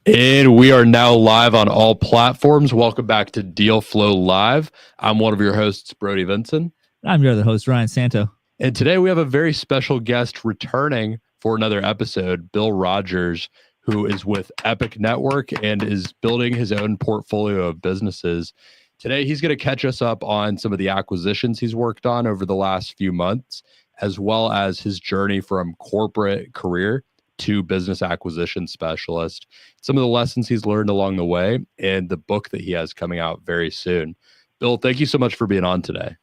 And we are now live on all platforms. Welcome back to Deal Flow Live. I'm one of your hosts, Brody Vinson. I'm your other host, Ryan Santo. And today we have a very special guest returning for another episode, Bill Rogers, who is with Epic Network and is building his own portfolio of businesses. Today, he's going to catch us up on some of the acquisitions he's worked on over the last few months, as well as his journey from corporate career to business acquisition specialist, some of the lessons he's learned along the way, and the book that he has coming out very soon. Bill, thank you so much for being on today.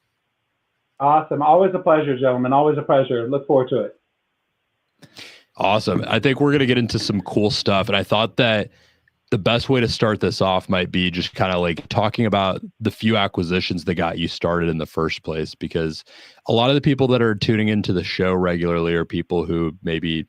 Awesome. Always a pleasure, gentlemen. Always a pleasure. Look forward to it. Awesome. I think we're going to get into some cool stuff. And I thought that the best way to start this off might be just kind of like talking about the few acquisitions that got you started in the first place, because a lot of the people that are tuning into the show regularly are people who maybe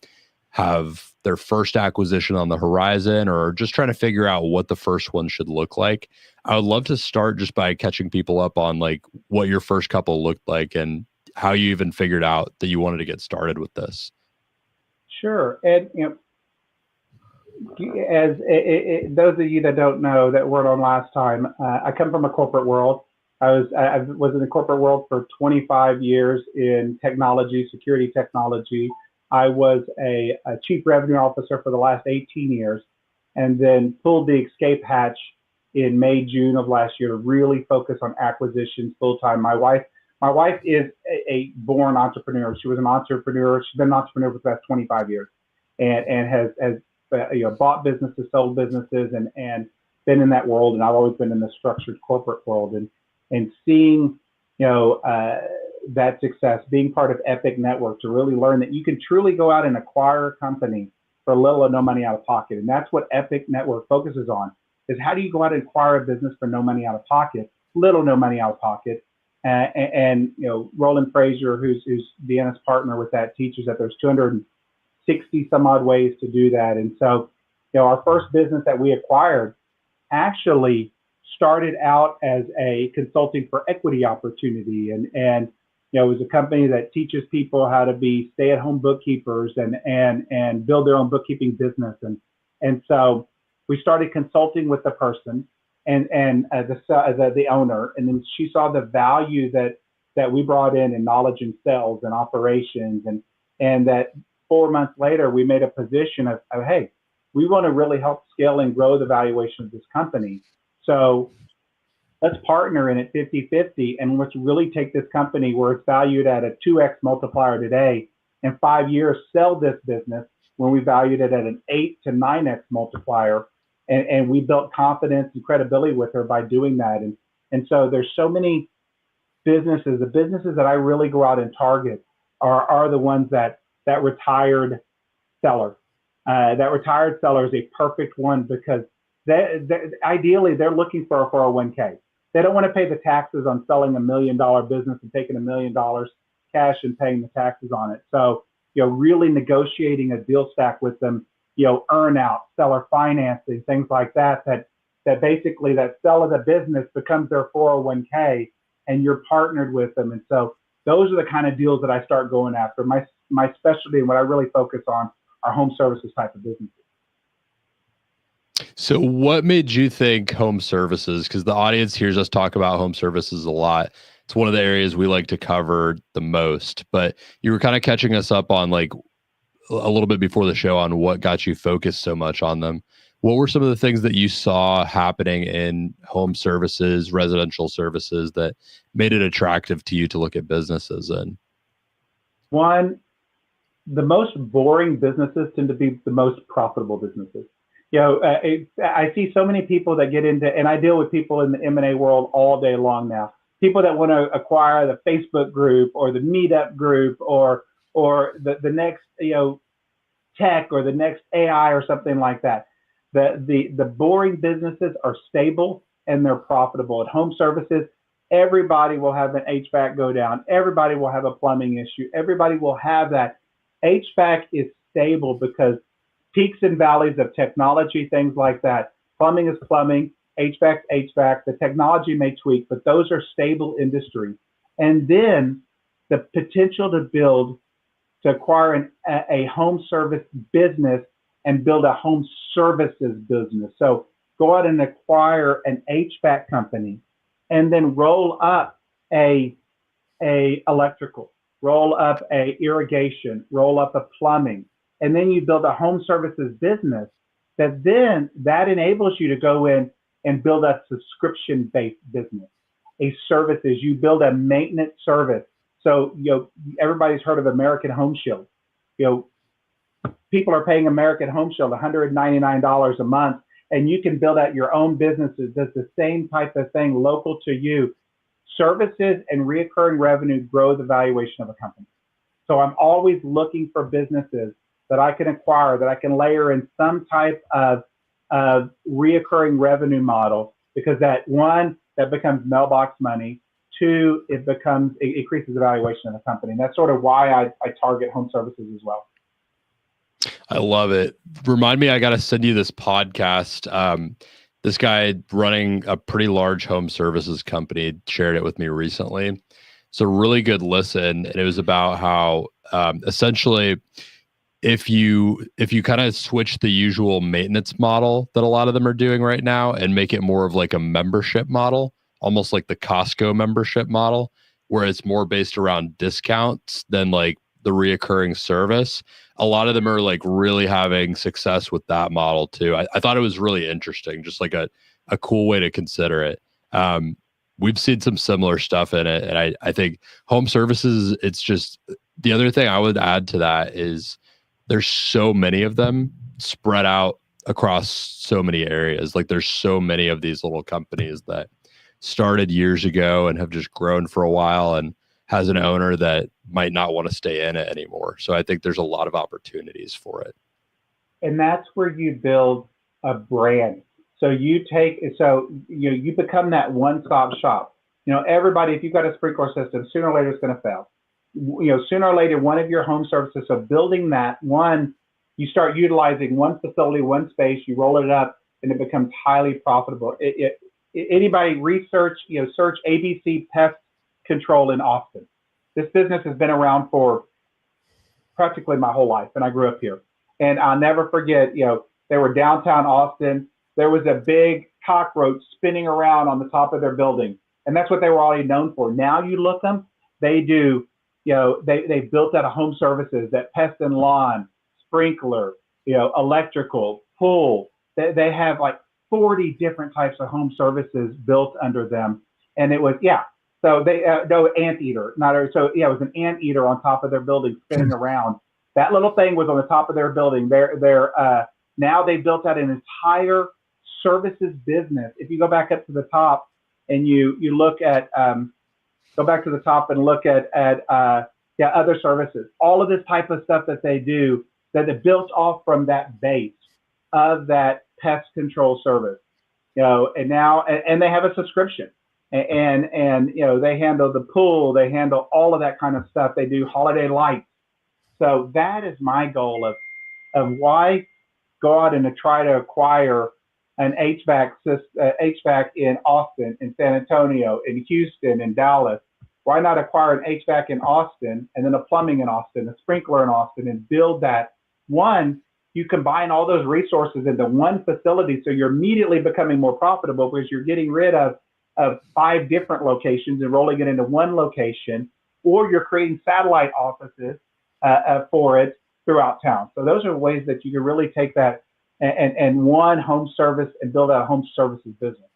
have their first acquisition on the horizon or just trying to figure out what the first one should look like. I would love to start just by catching people up on like what your first couple looked like and how you even figured out that you wanted to get started with this. Sure. And, as those of you that don't know that weren't on last time, I come from a corporate world. I was in the corporate world for 25 years in technology, security technology. I was a chief revenue officer for the last 18 years, and then pulled the escape hatch in May, June of last year to really focus on acquisitions full time. My wife is a born entrepreneur. She was an entrepreneur. She's been an entrepreneur for the past 25 years, and has bought businesses, sold businesses, and been in that world. And I've always been in the structured corporate world, and seeing that success, being part of Epic Network, to really learn that you can truly go out and acquire a company for little or no money out of pocket. And that's what Epic Network focuses on, is how do you go out and acquire a business for no money out of pocket, little no money out of pocket. And Roland Frazier, who's Deanna's partner with that, teaches that there's 260 some odd ways to do that. And so, our first business that we acquired actually started out as a consulting for equity opportunity, and it was a company that teaches people how to be stay-at-home bookkeepers and build their own bookkeeping business. And so we started consulting with the person and the owner, and then she saw the value that we brought in knowledge and sales and operations, and that 4 months later we made a position of hey, we want to really help scale and grow the valuation of this company. So let's partner in it 50-50, and let's really take this company where it's valued at a 2x multiplier today, in 5 years sell this business when we valued it at an 8 to 9x multiplier. And we built confidence and credibility with her by doing that. And so there's so many businesses. The businesses that I really go out and target are the ones that retired seller. That retired seller is a perfect one, because ideally they're looking for a 401k. They don't want to pay the taxes on selling $1 million business and taking $1 million cash and paying the taxes on it. So, really negotiating a deal stack with them, earn out, seller financing, things like that basically that sell of the business becomes their 401k, and you're partnered with them. And so those are the kind of deals that I start going after. My specialty and what I really focus on are home services type of businesses. So what made you think home services? Because the audience hears us talk about home services a lot. It's one of the areas we like to cover the most, but you were kind of catching us up on like a little bit before the show on what got you focused so much on them. What were some of the things that you saw happening in home services, residential services, that made it attractive to you to look at businesses in? One, the most boring businesses tend to be the most profitable businesses. I see so many people that get into, and I deal with people in the M&A world all day long now. People that want to acquire the Facebook group or the Meetup group or the next tech or the next AI or something like that. The boring businesses are stable and they're profitable. At home services, everybody will have an HVAC go down. Everybody will have a plumbing issue. Everybody will have that. HVAC is stable because peaks and valleys of technology, things like that. Plumbing is plumbing, HVAC, HVAC. The technology may tweak, but those are stable industries. And then the potential to acquire a home service business and build a home services business. So go out and acquire an HVAC company and then roll up a electrical, roll up a irrigation, roll up a plumbing, and then you build a home services business that enables you to go in and build a subscription-based business, a services. You build a maintenance service. So, everybody's heard of American Home Shield. People are paying American Home Shield $199 a month, and you can build out your own businesses. Does the same type of thing local to you. Services and recurring revenue grow the valuation of a company. So I'm always looking for businesses that I can acquire, that I can layer in some type of recurring revenue model, because that becomes mailbox money. Two, it increases the valuation of the company. And that's sort of why I target home services as well. I love it. Remind me, I got to send you this podcast. This guy running a pretty large home services company shared it with me recently. It's a really good listen. And it was about how essentially if you kind of switch the usual maintenance model that a lot of them are doing right now and make it more of like a membership model, almost like the Costco membership model, where it's more based around discounts than like the reoccurring service. A lot of them are like really having success with that model too. I thought it was really interesting, just like a cool way to consider it. We've seen some similar stuff in it. And I think home services, it's just, the other thing I would add to that is there's so many of them spread out across so many areas. Like there's so many of these little companies that started years ago and have just grown for a while and has an owner that might not want to stay in it anymore. So I think there's a lot of opportunities for it. And that's where you build a brand. So you become that one-stop shop. Everybody, if you've got a sprinkler system, sooner or later it's going to fail. Sooner or later, one of your home services, so building that one, you start utilizing one facility, one space, you roll it up, and it becomes highly profitable. Anybody research, search ABC Pest Control in Austin. This business has been around for practically my whole life, and I grew up here. And I'll never forget, they were downtown Austin. There was a big cockroach spinning around on the top of their building, and that's what they were already known for. Now you look them, they do, they built out a home services, that pest and lawn, sprinkler, electrical, pool. They have like 40 different types of home services built under them, and it was So no anteater, it was an anteater on top of their building spinning around. That little thing was on the top of their building. Now they built out an entire services business. If you go back up to the top and you look at, go back to the top and look at other services, all of this type of stuff that they do, that it built off from that base of that pest control service, and now, and they have a subscription. And they handle the pool, they handle all of that kind of stuff. They do holiday lights. So that is my goal of why go out and to try to acquire an HVAC in Austin, in San Antonio, in Houston, in Dallas. Why not acquire an HVAC in Austin and then a plumbing in Austin, a sprinkler in Austin, and build that one? You combine all those resources into one facility, so you're immediately becoming more profitable because you're getting rid of 5 different locations and rolling it into one location, or you're creating satellite offices for it throughout town. So those are ways that you can really take that and one home service and build out a home services business.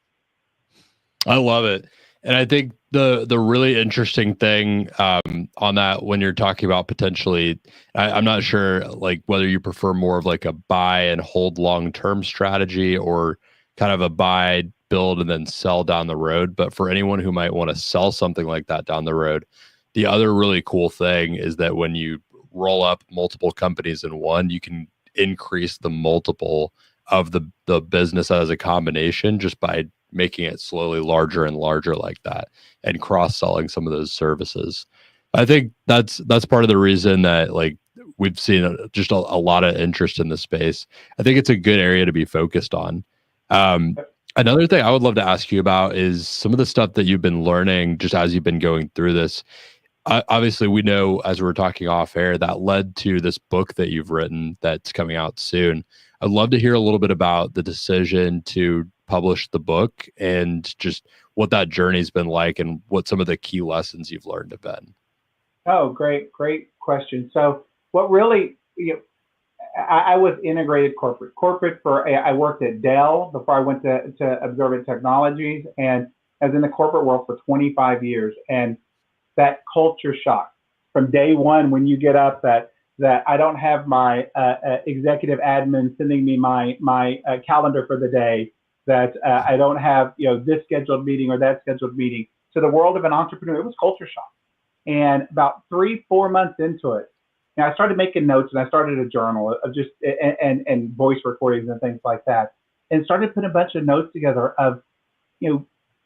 I love it. And I think the really interesting thing on that, when you're talking about potentially, I'm not sure like whether you prefer more of like a buy and hold long-term strategy or kind of a buy, build, and then sell down the road. But for anyone who might want to sell something like that down the road, the other really cool thing is that when you roll up multiple companies in one, you can increase the multiple of the business as a combination just by making it slowly larger and larger like that and cross-selling some of those services. I think that's part of the reason that like we've seen just a lot of interest in the space. I think it's a good area to be focused on. Another thing I would love to ask you about is some of the stuff that you've been learning just as you've been going through this. Obviously, we know as we're talking off air that led to this book that you've written that's coming out soon. I'd love to hear a little bit about the decision to publish the book and just what that journey's been like and what some of the key lessons you've learned have been. Oh, great question. So what really, I was integrated corporate I worked at Dell before I went to Observant Technologies, and I was in the corporate world for 25 years. And that culture shock from day one, when you get up that I don't have my executive admin sending me my calendar for the day, that I don't have this scheduled meeting or that scheduled meeting. To the world of an entrepreneur, it was culture shock. And about 3-4 months into it, I started making notes, and I started a journal of just and voice recordings and things like that, and started putting a bunch of notes together of,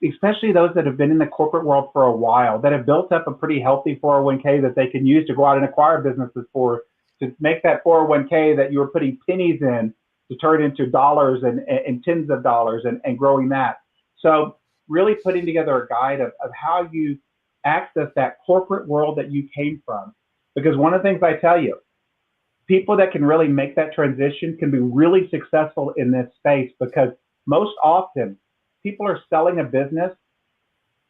especially those that have been in the corporate world for a while, that have built up a pretty healthy 401k that they can use to go out and acquire businesses for, to make that 401k that you were putting pennies in to turn into dollars and tens of dollars and growing that. So really putting together a guide of how you access that corporate world that you came from. Because one of the things I tell you, people that can really make that transition can be really successful in this space, because most often people are selling a business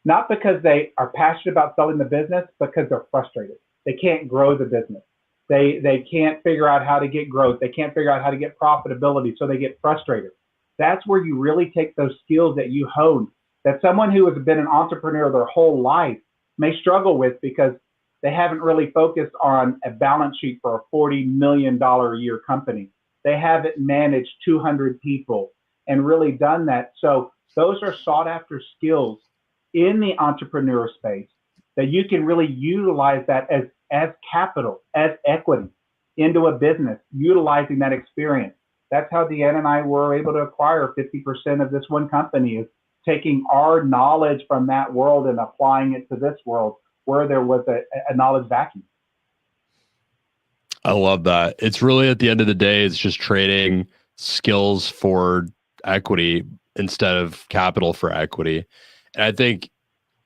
not because they are passionate about selling the business, because they're frustrated. They can't grow the business. They can't figure out how to get growth. They can't figure out how to get profitability, so they get frustrated. That's where you really take those skills that you honed, that someone who has been an entrepreneur their whole life may struggle with, because they haven't really focused on a balance sheet for a $40 million a year company. They haven't managed 200 people and really done that. So those are sought after skills in the entrepreneur space that you can really utilize that as capital, as equity into a business, utilizing that experience. That's how Deanna and I were able to acquire 50% of this one company, is taking our knowledge from that world and applying it to this world where there was a knowledge vacuum. I love that. It's really, at the end of the day, it's just trading skills for equity instead of capital for equity. And I think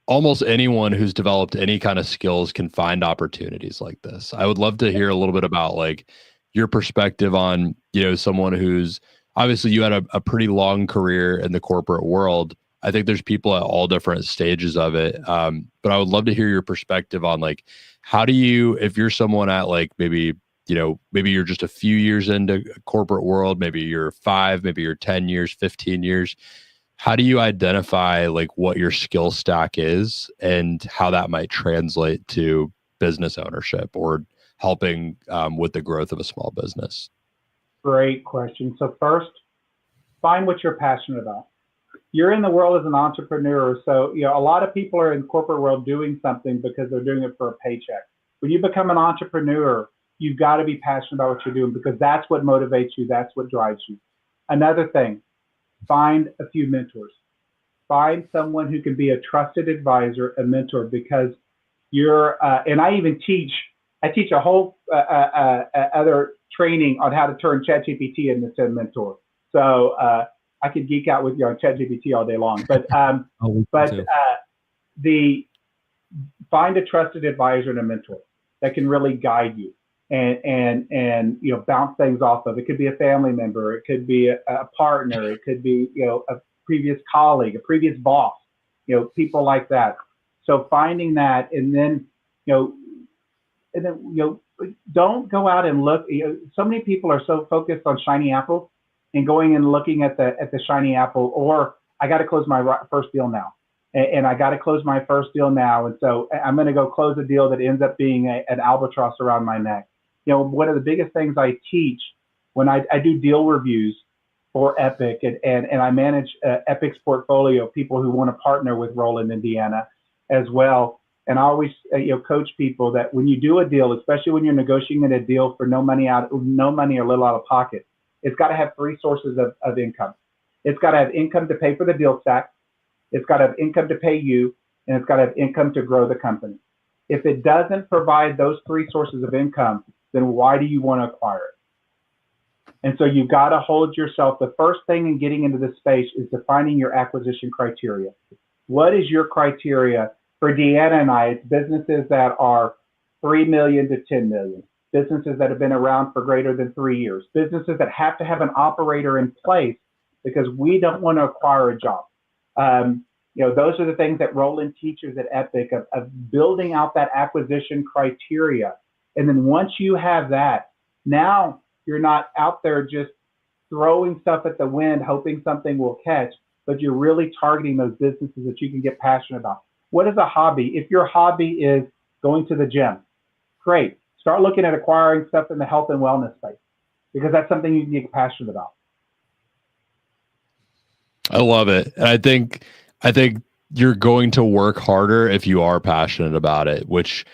almost anyone who's developed any kind of skills can find opportunities like this. I would love to hear a little bit about like your perspective on, someone who's obviously, you had a pretty long career in the corporate world. I think there's people at all different stages of it. But I would love to hear your perspective on like, how do you, if you're someone at like maybe you're just a few years into corporate world, maybe you're 5, maybe you're 10 years, 15 years. How do you identify like what your skill stack is and how that might translate to business ownership or helping with the growth of a small business? Great question. So first, find what you're passionate about. You're in the world as an entrepreneur. So, a lot of people are in the corporate world doing something because they're doing it for a paycheck. When you become an entrepreneur, you've got to be passionate about what you're doing, because that's what motivates you. That's what drives you. Another thing, find a few mentors. Find someone who can be a trusted advisor, a mentor, because and I teach a whole other training on how to turn ChatGPT into a mentor. So I could geek out with you on ChatGPT all day long, but find a trusted advisor and a mentor that can really guide you and bounce things off of. It could be a family member, it could be a partner, it could be a previous colleague, a previous boss, people like that. So finding that, and then don't go out and look. So many people are so focused on shiny apples and going and looking at the shiny apple, or I got to close my first deal now, and I got to close my first deal now, and so I'm going to go close a deal that ends up being an albatross around my neck. One of the biggest things I teach when I do deal reviews for Epic, and I manage Epic's portfolio of people who want to partner with Roland and Deanna as well. And I always coach people that when you do a deal, especially when you're negotiating a deal for no money or little out of pocket, it's got to have 3 sources of income. It's got to have income to pay for the deal stack. It's got to have income to pay you, and it's got to have income to grow the company. If it doesn't provide those 3 sources of income, then why do you want to acquire it? And so you've got to hold yourself. The first thing in getting into this space is defining your acquisition criteria. What is your criteria For Deanna and I, it's businesses that are 3 million to 10 million, businesses that have been around for greater than 3 years, businesses that have to have an operator in place because we don't want to acquire a job. Those are the things that Roland teaches at Epic of building out that acquisition criteria. And then once you have that, now you're not out there just throwing stuff at the wind, hoping something will catch, but you're really targeting those businesses that you can get passionate about. What is a hobby? If your hobby is going to the gym, great. Start looking at acquiring stuff in the health and wellness space because that's something you can get passionate about. I love it. And I think you're going to work harder if you are passionate about it, which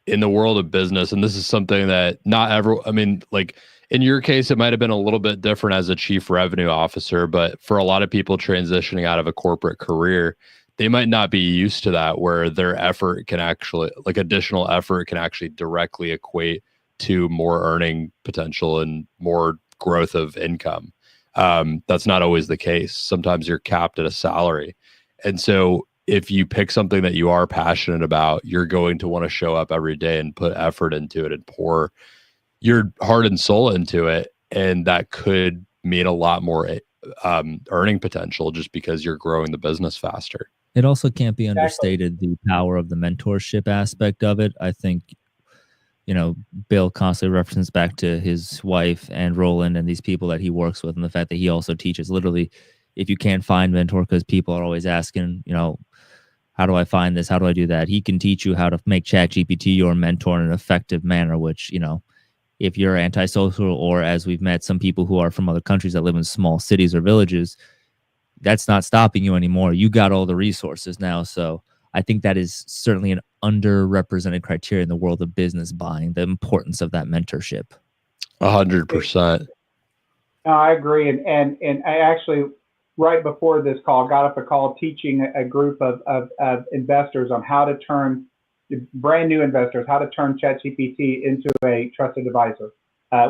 in the world of business, and this is something that not everyone, I mean, like in your case, it might have been a little bit different as a chief revenue officer, but for a lot of people transitioning out of a corporate career, they might not be used to that, where their effort can actually, like additional effort can actually directly equate to more earning potential and more growth of income. That's not always the case. Sometimes you're capped at a salary. And so if you pick something that you are passionate about, you're going to want to show up every day and put effort into it and pour your heart and soul into it. And that could mean a lot more earning potential just because you're growing the business faster. It also can't be understated, the power of the mentorship aspect of it. I think, Bill constantly references back to his wife and Roland and these people that he works with, and the fact that he also teaches. Literally, if you can't find mentor, because people are always asking, how do I find this? How do I do that? He can teach you how to make ChatGPT your mentor in an effective manner, which, if you're antisocial, or as we've met some people who are from other countries that live in small cities or villages, that's not stopping you anymore. You got all the resources now. So I think that is certainly an underrepresented criteria in the world of business buying, the importance of that mentorship. 100%. No, I agree. And I actually, right before this call, got off a call teaching a group of investors on how to turn brand new investors, how to turn ChatGPT into a trusted advisor.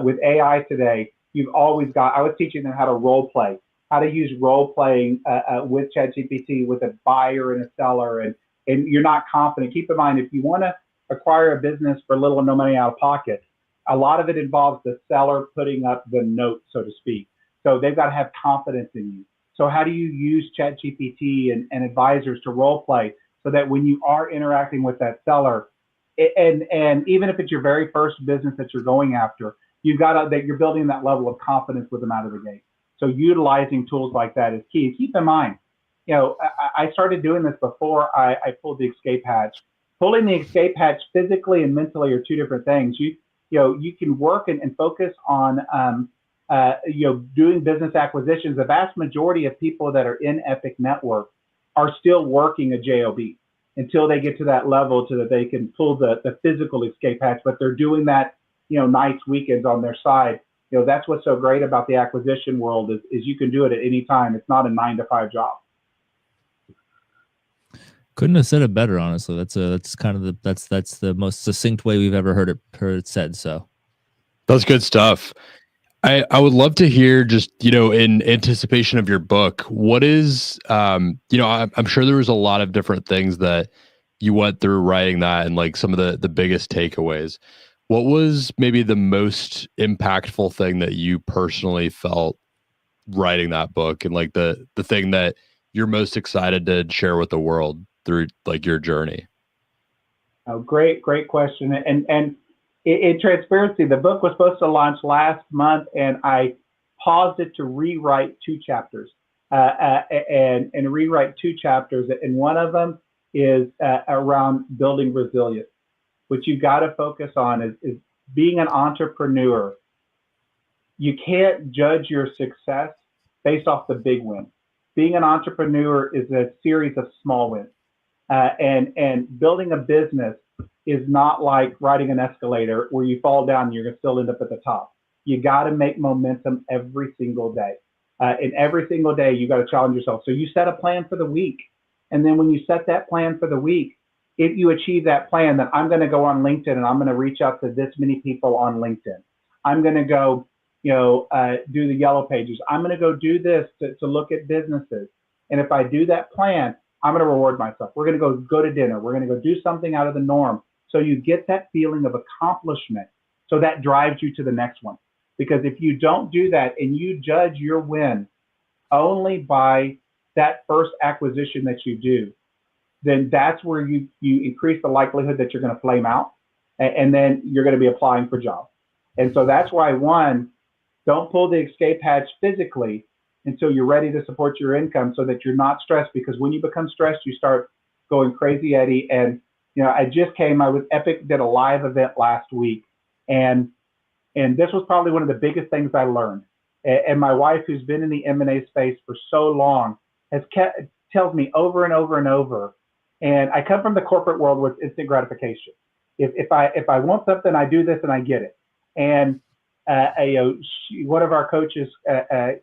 With AI today, you've always got, I was teaching them how to role play, how to use role playing with ChatGPT with a buyer and a seller, and you're not confident. Keep in mind, if you want to acquire a business for little or no money out of pocket, a lot of it involves the seller putting up the note, so to speak. So they've got to have confidence in you. So how do you use ChatGPT and advisors to role play so that when you are interacting with that seller, and even if it's your very first business that you're going after, you've got that you're building that level of confidence with them out of the gate. So utilizing tools like that is key. Keep in mind, I started doing this before I pulled the escape hatch. Pulling the escape hatch physically and mentally are two different things. You can work and focus on doing business acquisitions. The vast majority of people that are in Epic Network are still working a JOB until they get to that level so that they can pull the physical escape hatch, but they're doing that, nights, weekends on their side. That's what's so great about the acquisition world is you can do it at any time. It's not a 9-to-5 job. Couldn't have said it better, honestly. That's kind of that's the most succinct way we've ever heard it said. So that's good stuff. I would love to hear, just, in anticipation of your book, what is, I'm sure there was a lot of different things that you went through writing that, and like some of the biggest takeaways. What was maybe the most impactful thing that you personally felt writing that book, and like the thing that you're most excited to share with the world through like your journey? Oh, great question. And in transparency, the book was supposed to launch last month, and I paused it to rewrite 2 chapters, and rewrite 2 chapters. And one of them is around building resilience. What you've got to focus on is being an entrepreneur. You can't judge your success based off the big win. Being an entrepreneur is a series of small wins, and building a business is not like riding an escalator where you fall down and you're going to still end up at the top. You got to make momentum every single day. And every single day, you got to challenge yourself. So you set a plan for the week. And then when you set that plan for the week, if you achieve that plan, then I'm going to go on LinkedIn and I'm going to reach out to this many people on LinkedIn. I'm going to go, do the yellow pages. I'm going to go do this to look at businesses. And if I do that plan, I'm going to reward myself. We're going to go to dinner. We're going to go do something out of the norm. So you get that feeling of accomplishment. So that drives you to the next one. Because if you don't do that and you judge your win only by that first acquisition that you do, then that's where you increase the likelihood that you're going to flame out, and then you're going to be applying for jobs. And so that's why, one, don't pull the escape hatch physically until you're ready to support your income, so that you're not stressed, because when you become stressed, you start going crazy, Eddie. And I was Epic did a live event last week, and this was probably one of the biggest things I learned. And my wife, who's been in the M&A space for so long, tells me over and over and over. And I come from the corporate world with instant gratification. If I want something, I do this and I get it. And one of our coaches,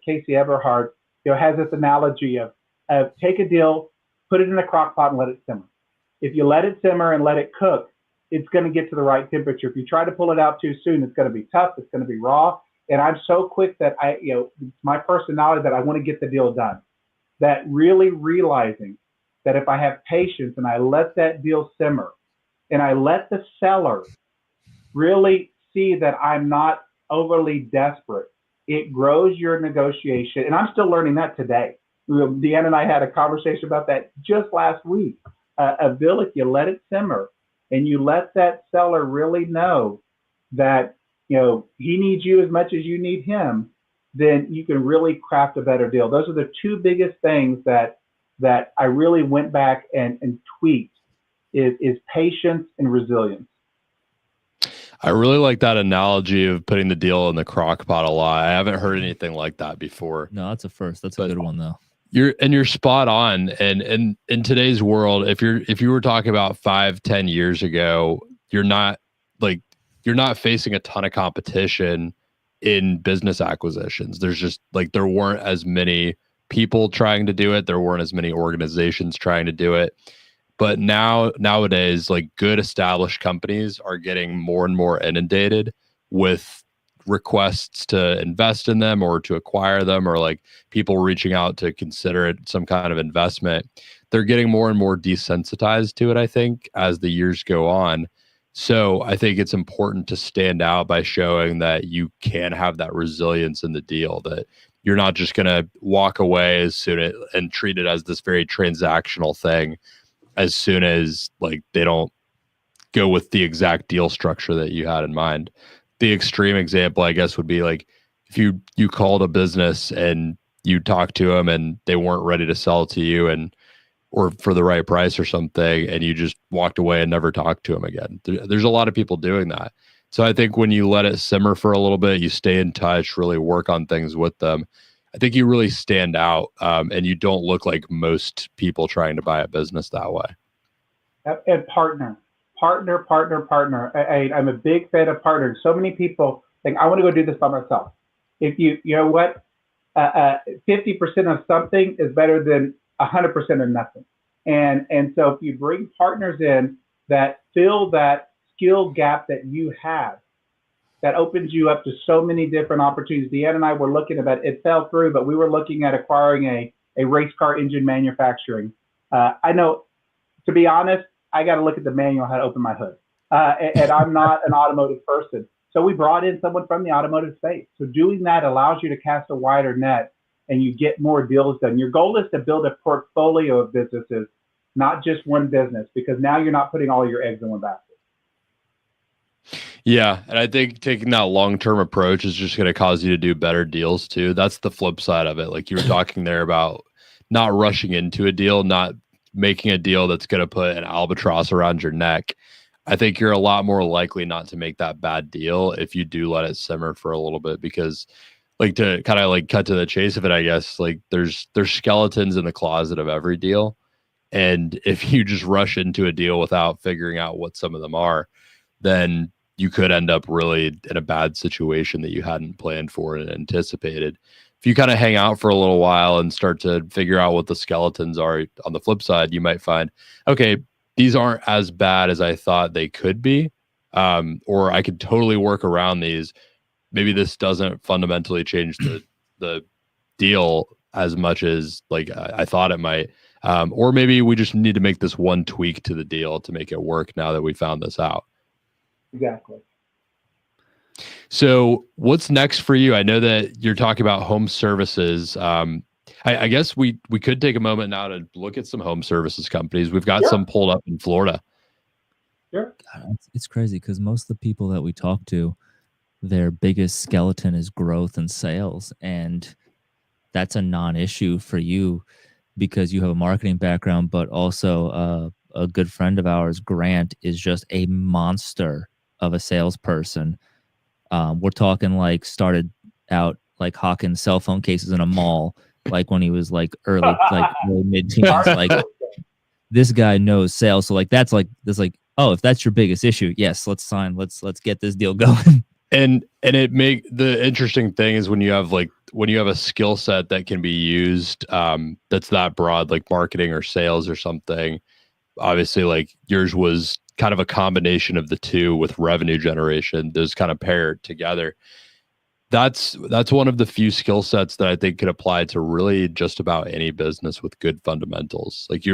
Casey Eberhard, has this analogy of take a deal, put it in a crock pot and let it simmer. If you let it simmer and let it cook, it's going to get to the right temperature. If you try to pull it out too soon, it's going to be tough. It's going to be raw. And I'm so quick that it's my personality that I want to get the deal done. That really realizing that if I have patience and I let that deal simmer, and I let the seller really see that I'm not overly desperate, it grows your negotiation. And I'm still learning that today. Deanna and I had a conversation about that just last week. Bill, if you let it simmer and you let that seller really know that he needs you as much as you need him, then you can really craft a better deal. Those are the two biggest things that I really went back and tweaked is patience and resilience. I really like that analogy of putting the deal in the crock pot a lot. I haven't heard anything like that before. No, that's a first. That's a good one though. You're spot on. And in today's world, if you were talking about 5-10 years ago, you're not facing a ton of competition in business acquisitions. There's just there weren't as many people trying to do it. There weren't as many organizations trying to do it. But nowadays, good established companies are getting more and more inundated with requests to invest in them or to acquire them, or people reaching out to consider it some kind of investment. They're getting more and more desensitized to it, I think, as the years go on. So I think it's important to stand out by showing that you can have that resilience in the deal, that you're not just going to walk away and treat it as this very transactional thing as soon as they don't go with the exact deal structure that you had in mind. The extreme example, I guess, would be if you called a business and you talked to them and they weren't ready to sell to you or for the right price or something, and you just walked away and never talked to them again. There's a lot of people doing that. So I think when you let it simmer for a little bit, you stay in touch, really work on things with them, I think you really stand out, and you don't look like most people trying to buy a business that way. And partner. I'm a big fan of partnering. So many people think, I want to go do this by myself. If you know what, 50% of something is better than 100% of nothing. And so if you bring partners in that fill that skill gap that you have, that opens you up to so many different opportunities. Deanna and I were looking at it fell through, but we were looking at acquiring a race car engine manufacturing. I know, to be honest, I got to look at the manual how to open my hood. And I'm not an automotive person. So we brought in someone from the automotive space. So doing that allows you to cast a wider net and you get more deals done. Your goal is to build a portfolio of businesses, not just one business, because now you're not putting all your eggs in one basket. Yeah. And I think taking that long-term approach is just going to cause you to do better deals too. That's the flip side of it. Like you were talking there about not rushing into a deal, not making a deal that's going to put an albatross around your neck. I think you're a lot more likely not to make that bad deal if you do let it simmer for a little bit, because to kind of cut to the chase of it, I guess, there's skeletons in the closet of every deal. And if you just rush into a deal without figuring out what some of them are, then you could end up really in a bad situation that you hadn't planned for and anticipated. If you kind of hang out for a little while and start to figure out what the skeletons are on the flip side, you might find, okay, these aren't as bad as I thought they could be. Or I could totally work around these. Maybe this doesn't fundamentally change the deal as much as like I thought it might. Or maybe we just need to make this one tweak to the deal to make it work now that we found this out. Exactly. So what's next for you? I know that you're talking about home services. I guess we could take a moment now to look at some home services companies. We've got some pulled up in Florida. Sure. God, it's crazy because most of the people that we talk to, their biggest skeleton is growth and sales. And that's a non-issue for you because you have a marketing background, but also a good friend of ours, Grant, is just a monster of a salesperson. We're talking like started out like hawking cell phone cases in a mall, like when he was like early mid-teens. Like this guy knows sales. So like that's like oh, if that's your biggest issue, yes, let's sign. Let's get this deal going. And it make the interesting thing is when you have a skill set that can be used that's that broad, like marketing or sales or something. Obviously, like yours was kind of a combination of the two with revenue generation. Those kind of paired together. That's one of the few skill sets that I think could apply to really just about any business with good fundamentals. Like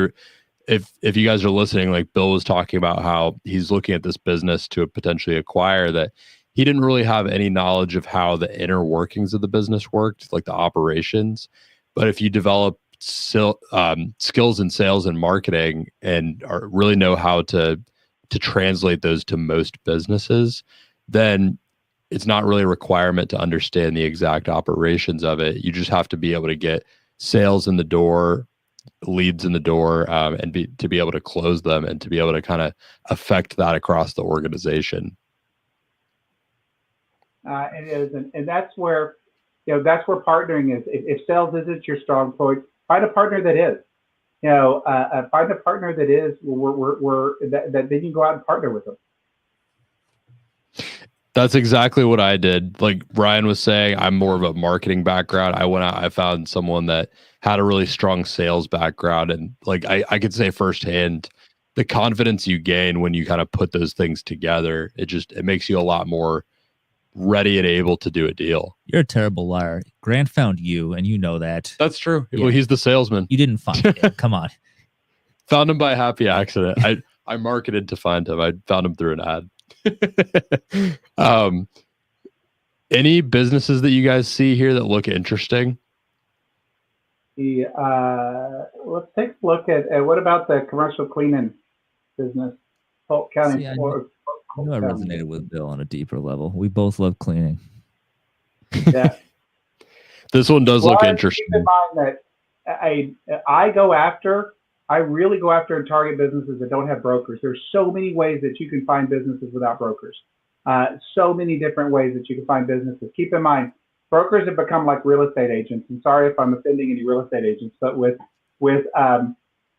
if you guys are listening, like Bill was talking about how he's looking at this business to potentially acquire, that he didn't really have any knowledge of how the inner workings of the business worked, like the operations. But if you develop skills in sales and marketing and really know how to translate those to most businesses, then it's not really a requirement to understand the exact operations of it. You just have to be able to get sales in the door, leads in the door, and to be able to close them and to be able to kind of affect that across the organization. It is, and that's where partnering is. If sales isn't your strong point, find a partner that is. Find a partner that is. That then you go out and partner with them. That's exactly what I did. Like Ryan was saying, I'm more of a marketing background. I went out, I found someone that had a really strong sales background. And like, I could say firsthand, the confidence you gain when you kind of put those things together, it makes you a lot more ready and able to do a deal. You're a terrible liar. Grant found you, and you know that. That's true. Yeah. Well, he's the salesman. You didn't find him. Come on. Found him by happy accident. I marketed to find him. I found him through an ad. Any businesses that you guys see here that look interesting? Let's take a look at what about the commercial cleaning business, Polk County. See, I resonated with Bill on a deeper level. We both love cleaning. Yeah. This one does look interesting. Keep in mind that I really go after and target businesses that don't have brokers. There's so many ways that you can find businesses without brokers. So many different ways that you can find businesses. Keep in mind, brokers have become like real estate agents. And sorry if I'm offending any real estate agents, but with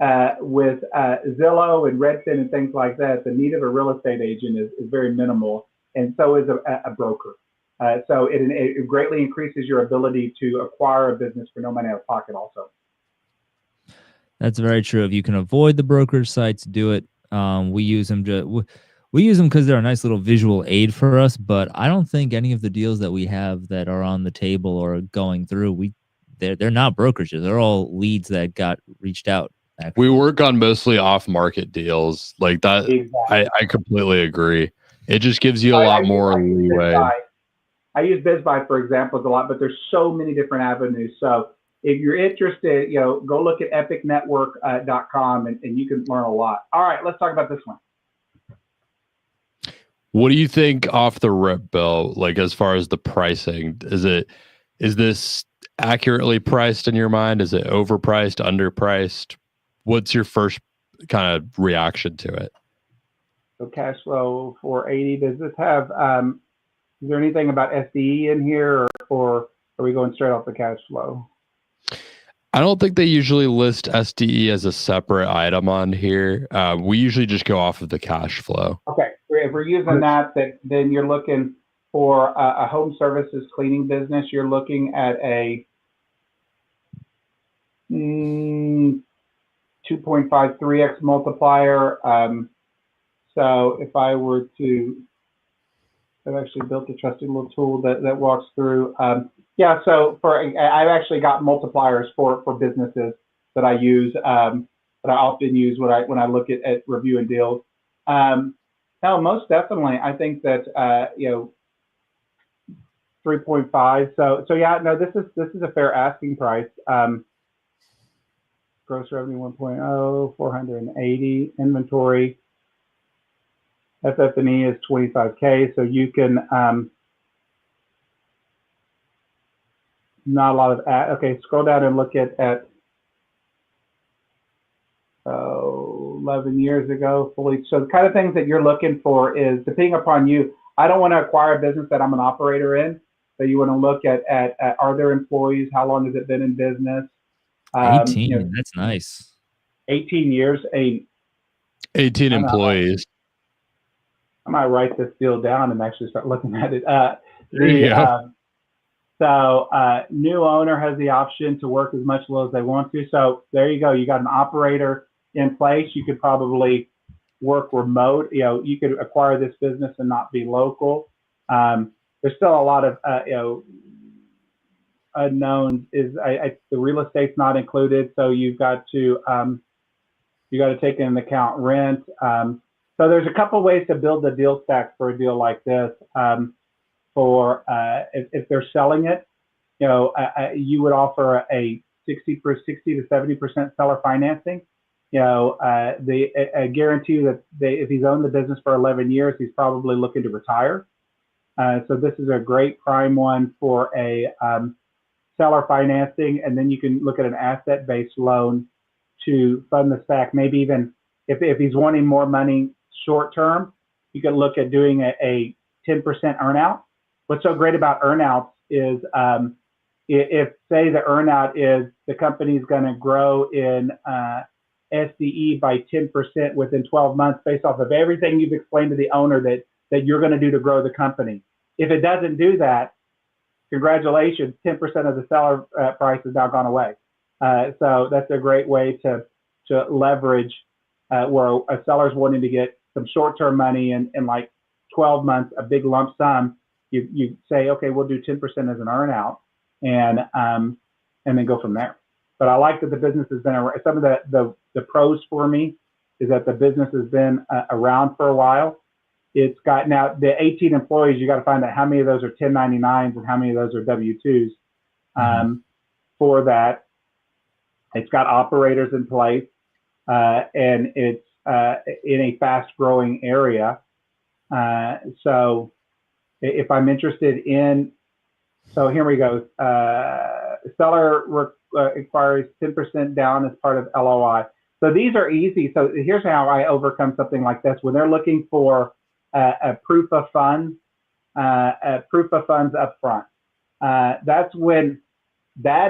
Zillow and Redfin and things like that, the need of a real estate agent is very minimal, and so is a broker. So it greatly increases your ability to acquire a business for no money out of pocket also. That's very true. If you can avoid the brokerage sites, do it. We use them we use them because they're a nice little visual aid for us. But I don't think any of the deals that we have that are on the table or going through, they're not brokerages. They're all leads that got reached out. We work on mostly off-market deals like that. Exactly. I completely agree. It just gives you a lot more leeway. I use BizBuy for examples a lot, but there's so many different avenues. So if you're interested, go look at epicnetwork.com and you can learn a lot. All right, let's talk about this one. What do you think off the rip, Bill? Like as far as the pricing, is this accurately priced in your mind? Is it overpriced, underpriced? What's your first kind of reaction to it? So cash flow 480. Does this have? Is there anything about SDE in here, or are we going straight off the cash flow? I don't think they usually list SDE as a separate item on here. We usually just go off of the cash flow. Okay, if we're using that, then you're looking for a home services cleaning business. You're looking at a 2.53x multiplier. So if I were to I've actually built a trusty little tool that walks through. Yeah, so I've actually got multipliers for businesses that I use, that I often use when I look at reviewing deals. No, most definitely. I think that 3.5. So yeah, no, this is a fair asking price. Gross revenue 1.0, 480 inventory. FF&E is 25K, so you can not a lot of okay. Scroll down and look at 11 years ago fully. So the kind of things that you're looking for is depending upon you. I don't want to acquire a business that I'm an operator in. So you want to look at are there employees? How long has it been in business? 18. That's nice. 18 years. 18 employees. I might write this deal down and actually start looking at it. There you go. So new owner has the option to work as much as they want to. So there you go. You got an operator in place. You could probably work remote. You could acquire this business and not be local. There's still a lot of unknowns. The real estate's not included, so you've got to take into account rent. So there's a couple ways to build the deal stack for a deal like this. If they're selling it, you would offer a 60 to 70% seller financing. I guarantee you that if he's owned the business for 11 years, he's probably looking to retire. So this is a great prime one for a seller financing, and then you can look at an asset-based loan to fund the stack. Maybe even if he's wanting more money short term, you can look at doing a 10% earnout. What's so great about earnouts is if say the earnout is the company's going to grow in SDE by 10% within 12 months based off of everything you've explained to the owner that you're going to do to grow the company. If it doesn't do that, congratulations, 10% of the seller price has now gone away. So that's a great way to leverage where a seller's wanting to get some short-term money in like 12 months, a big lump sum. You say, okay, we'll do 10% as an earnout, and then go from there. But I like that the business has been around. Some of the pros for me is that the business has been around for a while. It's got now the 18 employees. You got to find out how many of those are 1099s and how many of those are W-2s. For that, it's got operators in place, and it's in a fast-growing area. So if I'm interested in, so here we go. Seller requires 10% down as part of LOI. So these are easy. So here's how I overcome something like this. When they're looking for a proof of funds up front, that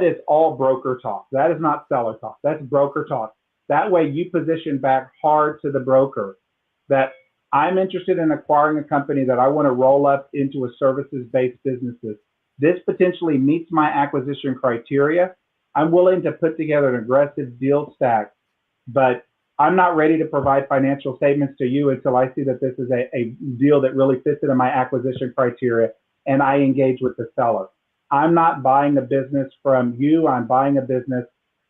is all broker talk. That is not seller talk. That's broker talk. That way you position back hard to the broker that I'm interested in acquiring a company that I want to roll up into a services-based businesses. This potentially meets my acquisition criteria. I'm willing to put together an aggressive deal stack, but I'm not ready to provide financial statements to you until I see that this is a deal that really fits into my acquisition criteria and I engage with the seller. I'm not buying a business from you. I'm buying a business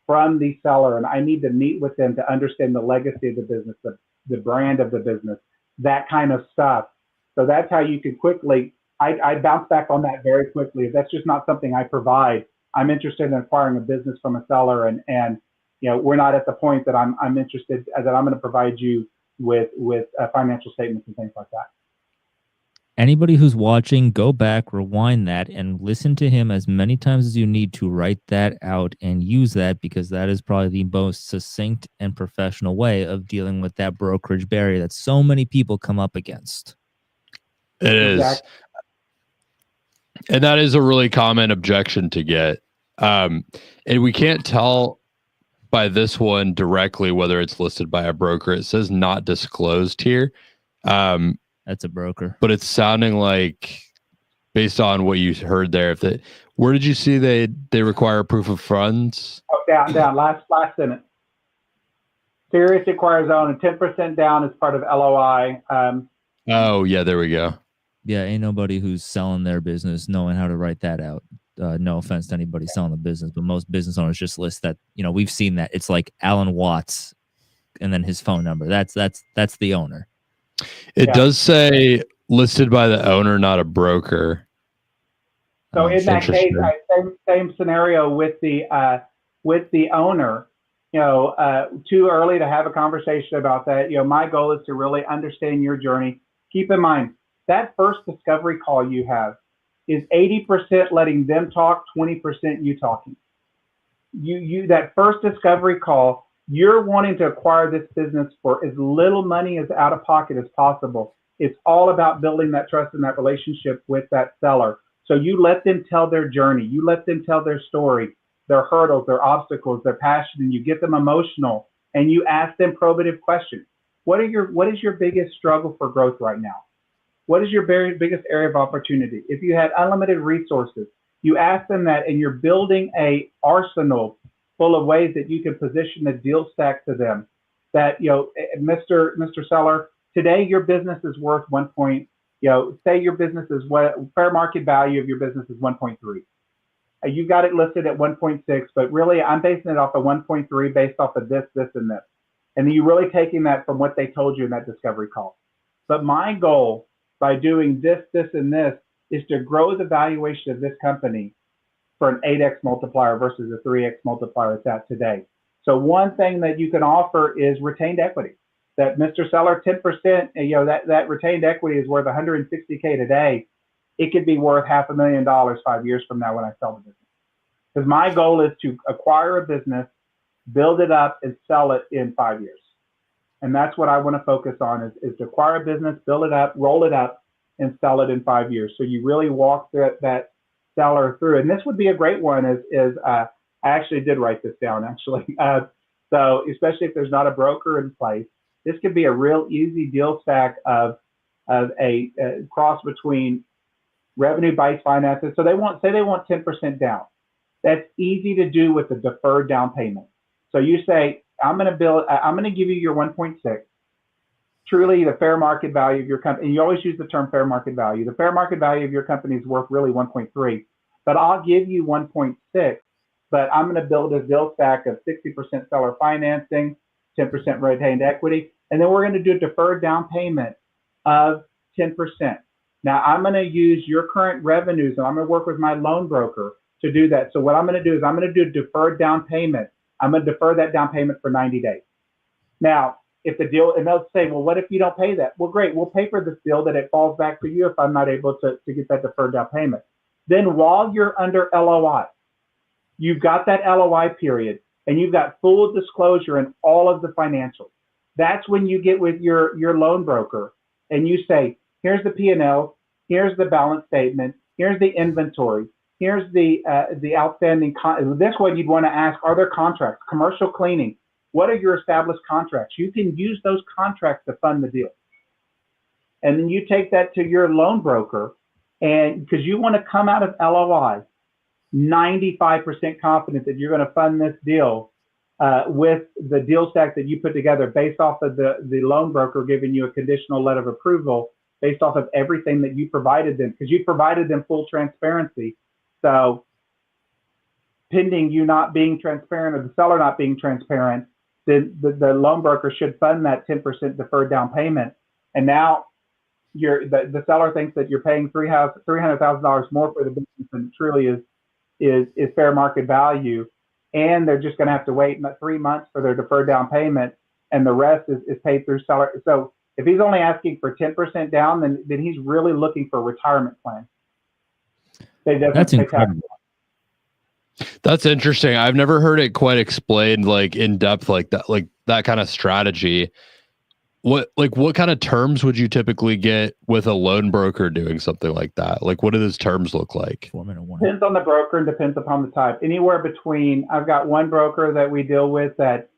from the seller, and I need to meet with them to understand the legacy of the business, the brand of the business, that kind of stuff. So that's how you can quickly, I bounce back on that very quickly. If that's just not something I provide, I'm interested in acquiring a business from a seller, and we're not at the point that I'm interested, that I'm going to provide you with financial statements and things like that. Anybody who's watching, go back, rewind that, and listen to him as many times as you need to write that out and use that, because that is probably the most succinct and professional way of dealing with that brokerage barrier that so many people come up against. It is. Exactly. And that is a really common objection to get. And we can't tell by this one directly whether it's listed by a broker. It says not disclosed here. That's a broker. But it's sounding like, based on what you heard there, where did you see they require proof of funds? Oh, down. Last sentence. Sirius acquires own and 10% down as part of LOI. Oh, yeah, there we go. Yeah, ain't nobody who's selling their business knowing how to write that out. No offense to anybody selling the business, but most business owners just list that. We've seen that. It's like Alan Watts and then his phone number. That's the owner. It does say listed by the owner, not a broker. So in that case, same scenario with the owner. Too early to have a conversation about that. My goal is to really understand your journey. Keep in mind that first discovery call you have is 80% letting them talk, 20% you talking. You that first discovery call, you're wanting to acquire this business for as little money as out of pocket as possible. It's all about building that trust and that relationship with that seller. So you let them tell their journey. You let them tell their story, their hurdles, their obstacles, their passion, and you get them emotional and you ask them probative questions. What is your biggest struggle for growth right now? What is your very biggest area of opportunity? If you had unlimited resources, you ask them that, and you're building a arsenal full of ways that you can position the deal stack to them. That, Mr. Seller, today your business is worth say your business is what fair market value of your business is 1.3. You got it listed at 1.6, but really I'm basing it off of 1.3 based off of this, and this. And then you're really taking that from what they told you in that discovery call. But my goal by doing this, and this is to grow the valuation of this company for an 8x multiplier versus a 3x multiplier it's at today. So one thing that you can offer is retained equity. That Mr. Seller, 10%, that retained equity is worth $160K today. It could be worth $500,000 5 years from now when I sell the business. Because my goal is to acquire a business, build it up, and sell it in 5 years. And that's what I want to focus on is to acquire a business, build it up, roll it up, and sell it in 5 years. So you really walk that seller through. And this would be a great one I actually did write this down, actually. So especially if there's not a broker in place, this could be a real easy deal stack of a cross between revenue-based finances. So they want 10% down. That's easy to do with a deferred down payment. So you say, I'm going to give you your 1.6, truly the fair market value of your company. And you always use the term fair market value. The fair market value of your company is worth really 1.3, but I'll give you 1.6, but I'm going to build a deal stack of 60% seller financing, 10% retained equity. And then we're going to do a deferred down payment of 10%. Now I'm going to use your current revenues and I'm going to work with my loan broker to do that. So what I'm going to do is I'm going to do a deferred down payment. I'm going to defer that down payment for 90 days. Now, if the deal, and they'll say, well, what if you don't pay that? Well, great. We'll pay for this deal that it falls back to you if I'm not able to get that deferred down payment. Then while you're under LOI, you've got that LOI period and you've got full disclosure in all of the financials. That's when you get with your loan broker and you say, here's the P&L, here's the balance statement, here's the inventory, here's the outstanding, this one you'd want to ask, are there contracts, commercial cleaning? What are your established contracts? You can use those contracts to fund the deal. And then you take that to your loan broker, and because you want to come out of LOI 95% confident that you're going to fund this deal with the deal stack that you put together based off of the loan broker giving you a conditional letter of approval based off of everything that you provided them, because you provided them full transparency. So pending you not being transparent or the seller not being transparent, then the loan broker should fund that 10% deferred down payment. And now the seller thinks that you're paying $300,000 more for the business than it truly is fair market value. And they're just going to have to wait 3 months for their deferred down payment, and the rest is paid through seller. So if he's only asking for 10% down, then he's really looking for a retirement plan. That's incredible. That's interesting. I've never heard it quite explained like in depth like that kind of strategy. What kind of terms would you typically get with a loan broker doing something like that? Like, what do those terms look like? Depends on the broker and depends upon the type. Anywhere between, I've got one broker that we deal with that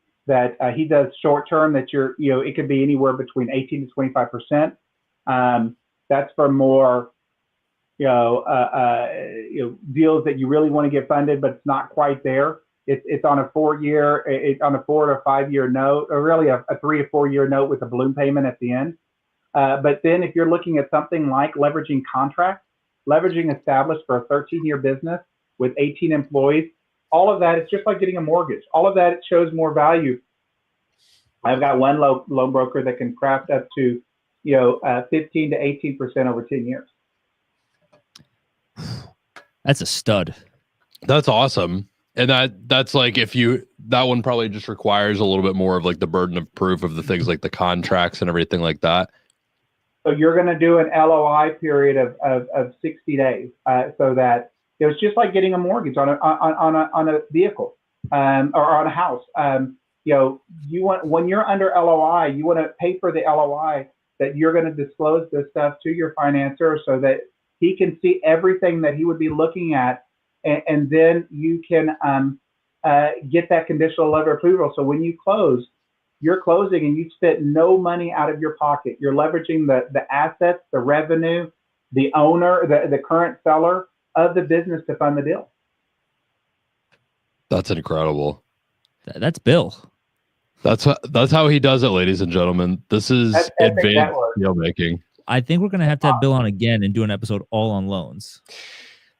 he does short term that it could be anywhere between 18 to 25%. That's for more, deals that you really want to get funded, but it's not quite there. It's on a 4 to 5 year note, or really a 3 to 4 year note with a balloon payment at the end. But then if you're looking at something like leveraging contracts, leveraging established for a 13-year business with 18 employees, all of that, it's just like getting a mortgage. All of that, it shows more value. I've got one loan broker that can craft up to, 15 to 18% over 10 years. That's a stud. That's awesome. And that's like that one probably just requires a little bit more of like the burden of proof of the things like the contracts and everything like that. So you're going to do an LOI period of 60 days, so that it's just like getting a mortgage on a vehicle or on a house. You want, when you're under LOI, you want to pay for the LOI that you're going to disclose this stuff to your financer so that he can see everything that he would be looking at, and then you can get that conditional letter of approval. So when you close, you're closing and you spent no money out of your pocket. You're leveraging the assets, the revenue, the owner, the current seller of the business to fund the deal. That's incredible. That's Bill. That's how he does it, ladies and gentlemen. This is advanced deal making. I think we're going to have Bill on again and do an episode all on loans.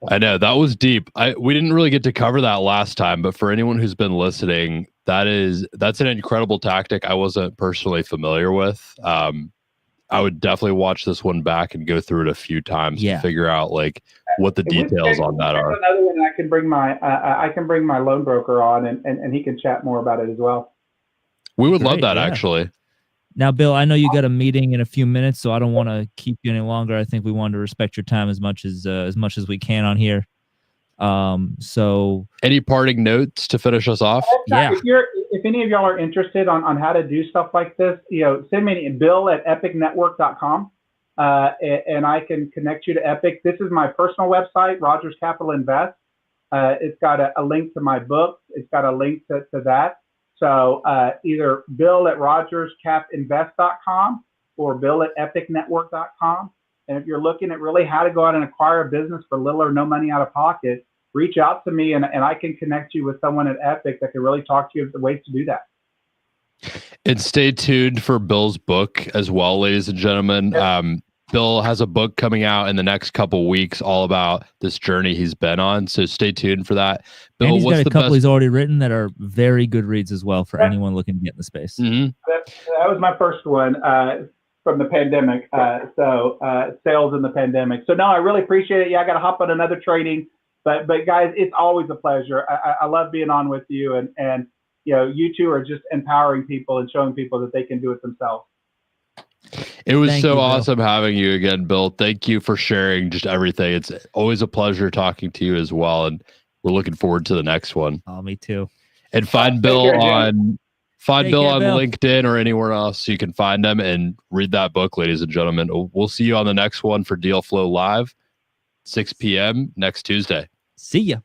I know that was deep. We didn't really get to cover that last time, but for anyone who's been listening, that's an incredible tactic I wasn't personally familiar with. I would definitely watch this one back and go through it a few times to figure out like what the details on that are. Another one, I can bring my loan broker on and he can chat more about it as well. We would love that actually. Now, Bill, I know you got a meeting in a few minutes, so I don't want to keep you any longer. I think we want to respect your time as much as we can on here. So any parting notes to finish us off? Yeah. If any of y'all are interested on how to do stuff like this, send me bill@epicnetwork.com, and I can connect you to Epic. This is my personal website, Rogers Capital Invest. It's got a link to my book. It's got a link to that. So either bill@rogerscapinvest.com or bill@epicnetwork.com. And if you're looking at really how to go out and acquire a business for little or no money out of pocket, reach out to me and I can connect you with someone at Epic that can really talk to you the ways to do that. And stay tuned for Bill's book as well, ladies and gentlemen. Yep. Bill has a book coming out in the next couple weeks all about this journey he's been on. So stay tuned for that. Bill, and he's got a couple he's already written that are very good reads as well for anyone looking to get in the space. Mm-hmm. That was my first one from the pandemic. So sales in the pandemic. So no, I really appreciate it. Yeah, I got to hop on another training. But guys, it's always a pleasure. I love being on with you. And you two are just empowering people and showing people that they can do it themselves. It was awesome having you again, Bill. Thank you for sharing just everything. It's always a pleasure talking to you as well. And we're looking forward to the next one. Oh, me too. And find Bill on LinkedIn or anywhere else so you can find him and read that book, ladies and gentlemen. We'll see you on the next one for Deal Flow Live, 6 p.m. next Tuesday. See ya.